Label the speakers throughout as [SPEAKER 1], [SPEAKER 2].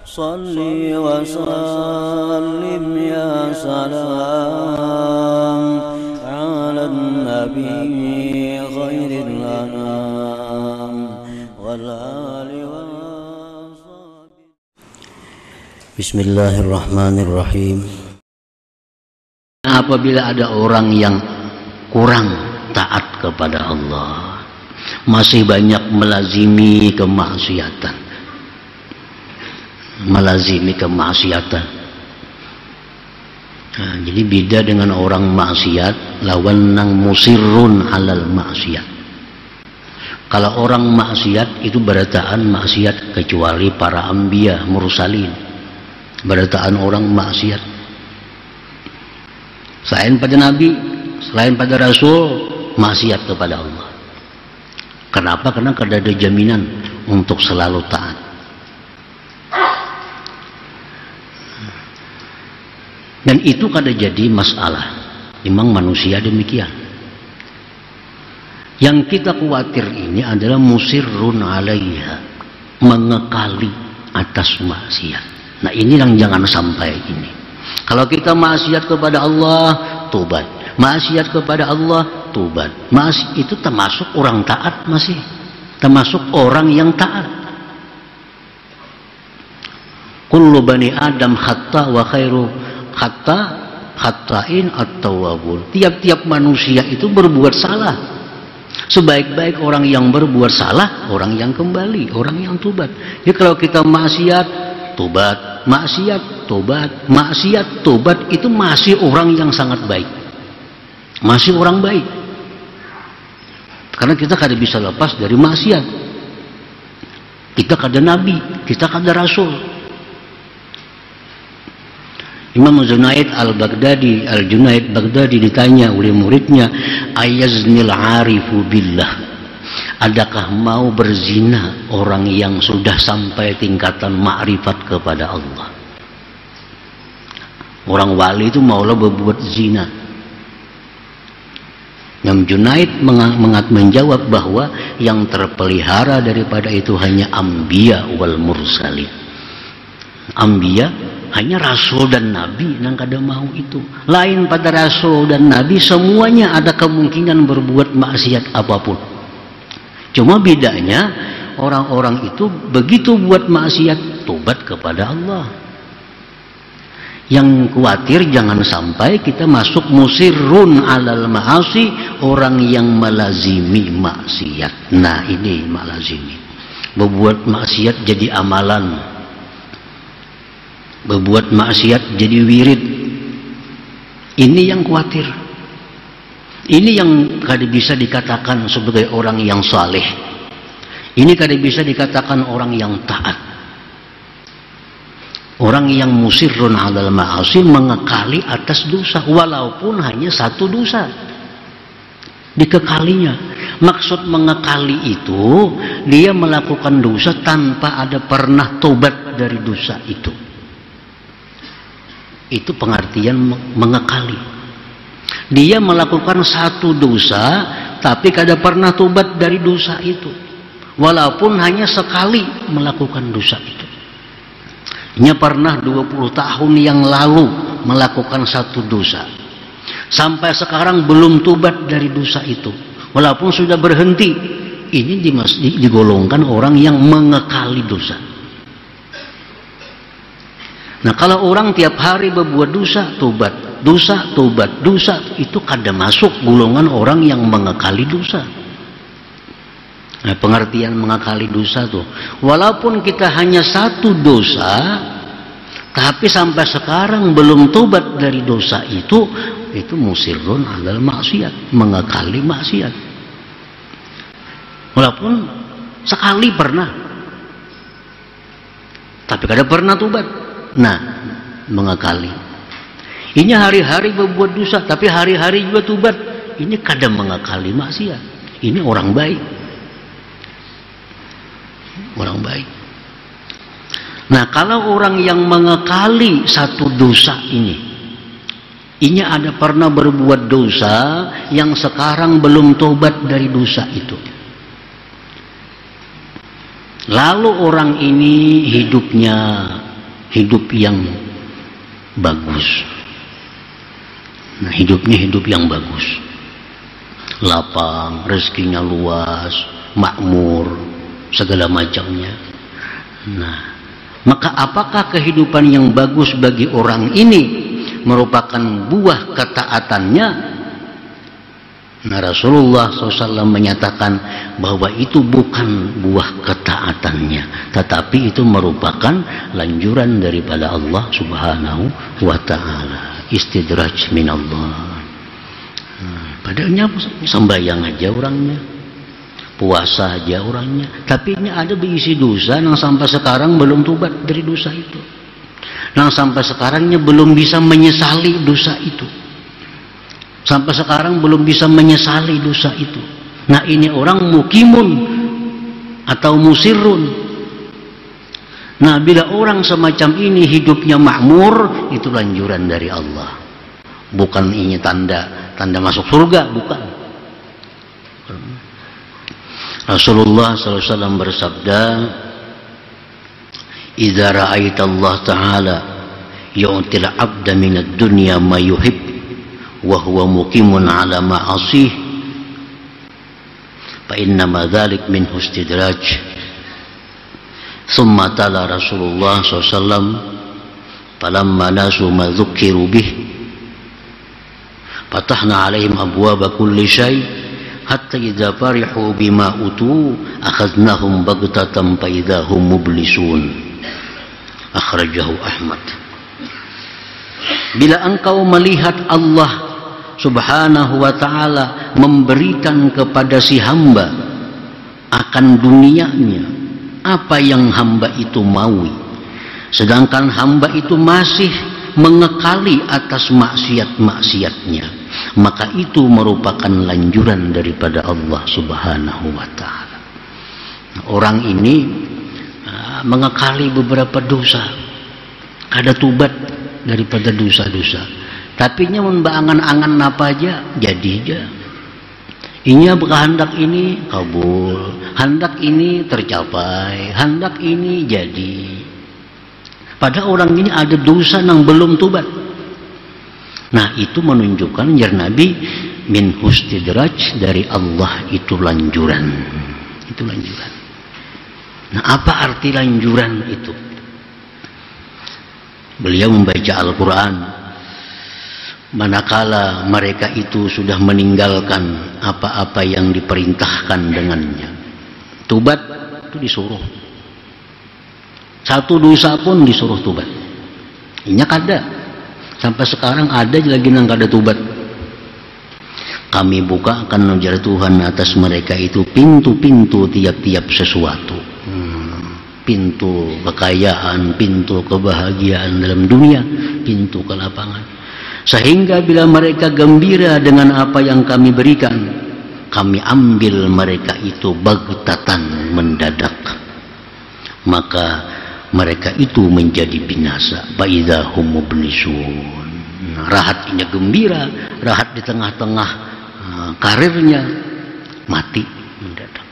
[SPEAKER 1] Salli wa sallim ya salam ala nabi khairil anam wal ali wa sahbihi. Bismillahirrahmanirrahim.
[SPEAKER 2] Apabila ada orang yang kurang taat kepada Allah, masih banyak melazimi kemaksiatan, jadi beda dengan orang maksiat, lawan nang musirrun alal maksiat. Kalau orang maksiat itu berataan maksiat, kecuali para anbiya mursalin, berataan orang maksiat. Selain pada nabi, selain pada rasul, maksiat kepada Allah. Kenapa? Karena kada ada jaminan untuk selalu taat. Dan itu kada jadi masalah. Memang manusia demikian. Yang kita khawatir ini adalah musirrun alaiha, mengekali atas maksiat. Nah ini yang jangan sampai ini. Kalau kita maksiat kepada Allah, tobat. Maksiat kepada Allah, tobat. Itu termasuk orang taat, masih termasuk orang yang taat. Kullu bani Adam khata wa khairu khatain at-tawwabun. Tiap-tiap manusia itu berbuat salah. Sebaik-baik orang yang berbuat salah, orang yang kembali, orang yang tobat. Jadi kalau kita maksiat, tobat, maksiat, tobat, maksiat, tobat, itu masih orang yang sangat baik. Masih orang baik. Karena kita kada bisa lepas dari maksiat. Kita kada nabi, kita kada rasul. Imam Junaid Al-Junaid Baghdadi ditanya oleh muridnya, ayaznil arifu billah, adakah mau berzina orang yang sudah sampai tingkatan ma'rifat kepada Allah? Orang wali itu maulah berbuat zina. Imam Junaid menjawab bahwa yang terpelihara daripada itu hanya anbiya wal mursalin. Anbiya hanya rasul dan nabi yang kada mau itu. Lain pada rasul dan nabi, semuanya ada kemungkinan berbuat maksiat apapun. Cuma bedanya orang-orang itu begitu buat maksiat, tobat kepada Allah. Yang khawatir jangan sampai kita masuk musirrun alal ma'asi, orang yang melazimi maksiat. Nah ini melazimi, berbuat maksiat jadi amalan, berbuat maksiat jadi wirid. Ini yang khawatir. Ini yang kada bisa dikatakan sebagai orang yang saleh. Ini kada bisa dikatakan orang yang taat. Orang yang musirrun alal ma'asi, mengekali atas dosa, walaupun hanya satu dosa, dikekalinya. Maksud mengekali itu, dia melakukan dosa tanpa ada pernah tobat dari dosa itu. Itu pengertian mengekali. Dia melakukan satu dosa tapi kada pernah tobat dari dosa itu, walaupun hanya sekali melakukan dosa itu. Nya pernah 20 tahun yang lalu melakukan satu dosa, sampai sekarang belum tobat dari dosa itu, walaupun sudah berhenti. Ini digolongkan orang yang mengekali dosa. Nah kalau orang tiap hari berbuat dosa, tobat, dosa, tobat, dosa, itu kada masuk golongan orang yang mengekali dosa. Nah pengertian mengekali dosa tuh, walaupun kita hanya satu dosa, tapi sampai sekarang belum tobat dari dosa itu musirrun alal maksiat, mengekali maksiat. Walaupun sekali pernah, tapi kada pernah tobat. Nah, mengekali. Ini hari-hari berbuat dosa, tapi hari-hari juga tobat. Ini kadang mengekali maksiat. Ini orang baik. Orang baik. Nah, kalau orang yang mengekali satu dosa ini ada pernah berbuat dosa yang sekarang belum tobat dari dosa itu. Lalu orang ini hidupnya hidup yang bagus. Nah, hidupnya hidup yang bagus, lapang, rezekinya luas, makmur, segala macamnya. Nah, maka apakah kehidupan yang bagus bagi orang ini merupakan buah ketaatannya? Nah, Rasulullah SAW menyatakan bahwa itu bukan buah ketaatannya, tetapi itu merupakan lanjuran daripada Allah Subhanahu wa Ta'ala. Istidraj minallah. Padahal sembahyang aja orangnya, puasa aja orangnya, tapi ini ada berisi dosa yang sampai sekarang belum tobat dari dosa itu, yang sampai sekarangnya belum bisa menyesali dosa itu, sampai sekarang belum bisa menyesali dosa itu. Nah, ini orang mukimun atau musirun. Nah, bila orang semacam ini hidupnya makmur, itu lanjuran dari Allah. Bukan ini tanda masuk surga, bukan. Rasulullah SAW bersabda, "Idza ra'aita Allah Ta'ala yu'til 'abda minad dunya ma yuhib wa huwa muqimun 'ala ma'asih, fa inna ma dzalik min istidraj." Thumma tala Rasulullah SAW, "Falamma nasu ma dzukkiru bih fatahna 'alaihim abwaaba kulli syai' hatta idza farihu bima utu akhadnahum baghtatan fa idza hum mublisun." Akhrajahu Ahmad. Bila engkau melihat Allah Subhanahu wa Ta'ala memberikan kepada si hamba akan dunianya apa yang hamba itu maui, sedangkan hamba itu masih mengekali atas maksiat-maksiatnya, maka itu merupakan lanjuran daripada Allah Subhanahu wa Ta'ala. Orang ini mengekali beberapa dosa, ada tubat daripada dosa-dosa, tapi nya membangan-angan apa aja jadi aja. Inya berkehendak ini kabul, hendak ini tercapai, hendak ini jadi. Pada orang ini ada dosa yang belum tubat. Nah, itu menunjukkan ya Nabi min hustidraj dari Allah, itu lanjuran. Itu lanjuran. Nah, apa arti lanjuran itu? Beliau membaca Al-Quran manakala mereka itu sudah meninggalkan apa-apa yang diperintahkan dengannya. Tubat itu disuruh. Satu dosa pun disuruh tubat. Ini kada. Sampai sekarang ada lagi yang kada tubat. Kami bukakan ujar Tuhan atas mereka itu pintu-pintu tiap-tiap sesuatu. Pintu kekayaan, pintu kebahagiaan dalam dunia, pintu kelapangan. Sehingga bila mereka gembira dengan apa yang kami berikan, kami ambil mereka itu baghtatan, mendadak. Maka mereka itu menjadi binasa. Fa-idza hum mublisun. Rahatnya gembira, rahat di tengah-tengah karirnya, mati mendadak.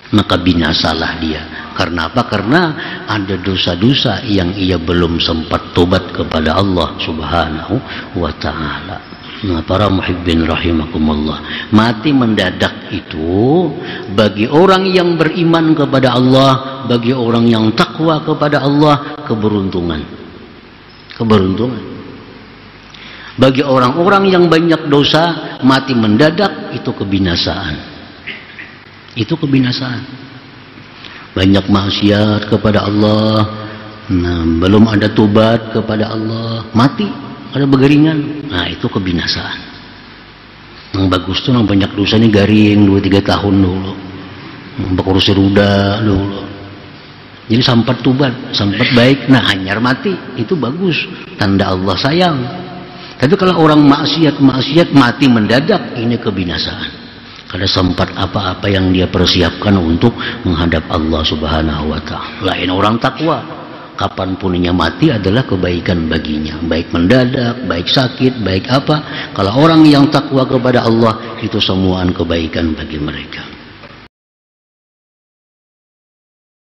[SPEAKER 2] Maka binasalah dia. Karena apa? Karena ada dosa-dosa yang ia belum sempat tobat kepada Allah Subhanahu wa Ta'ala. Nah, para muhibbin rahimakumullah, mati mendadak itu bagi orang yang beriman kepada Allah, bagi orang yang takwa kepada Allah, keberuntungan. Keberuntungan. Bagi orang-orang yang banyak dosa, mati mendadak itu kebinasaan. Itu kebinasaan. Banyak maksiat kepada Allah, nah, belum ada tobat kepada Allah, mati ada begeringan, nah itu kebinasaan. Yang bagus tuh yang banyak dosa nih garing 2-3 tahun dulu, berkursi roda dulu, jadi sempat tobat, sempat baik, nah hanyar mati, itu bagus, tanda Allah sayang. Tapi kalau orang maksiat mati mendadak, ini kebinasaan. Kada sempat apa-apa yang dia persiapkan untuk menghadap Allah Subhanahu wa Ta'ala. Lain orang takwa, kapanpun ia mati adalah kebaikan baginya, baik mendadak, baik sakit, baik apa. Kalau orang yang takwa kepada Allah, itu semuaan kebaikan bagi mereka.